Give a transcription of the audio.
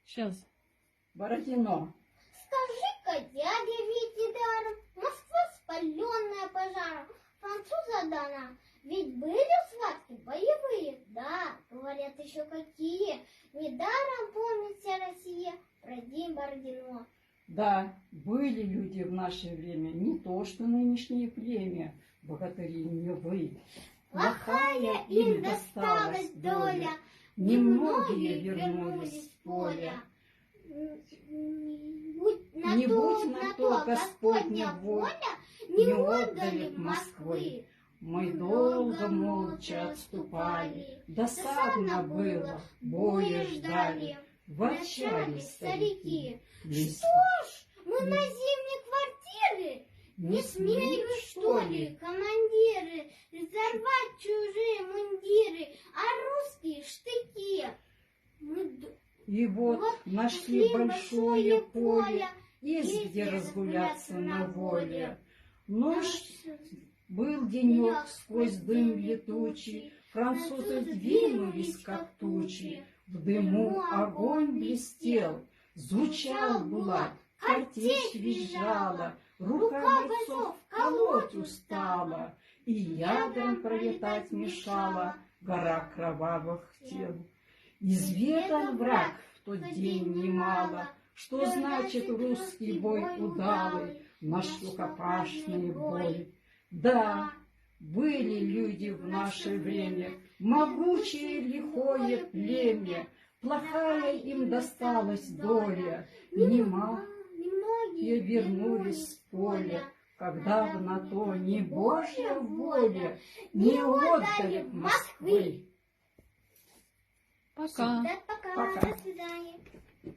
Сейчас. Бородино. Скажи-ка, дядя Витя даром, Москва спаленная пожаром, француза дана. Ведь были схватки боевые? Да, говорят, еще какие. Недаром помнит вся Россия про день Бородино. Да, были люди в наше время, не то что нынешнее племя, богатыри не вы. Плохая им досталась доля, немногие вернулись в поле. Не будь на то Господня воля, не отдали б Москвы. Мы долго молча отступали, досадно было, боя ждали. Ворчали старики. Лист- Что ж, мы на зимние квартиры не смеют, что ли, командиры, взорвать чужие мундиры, а русские штыки. И вот нашли большое поле, есть где разгуляться на воле. Но был денек сквозь дым летучий, французы двинулись, как тучи. В дыму огонь блестел, звучал булат, картечь визжала, рука бойцов колоть устала, и ядром пролетать мешала гора кровавых тел. Изведан враг в тот день немало, что значит русский бой удалый, наш рукопашный бой. Да, были люди в наше время, могучее лихое племя, плохая им досталась доля, немногие вернулись с поля, когда бы на то не Божья воля, не отдали б Москвы. Пока. Да, пока. Пока. До свидания.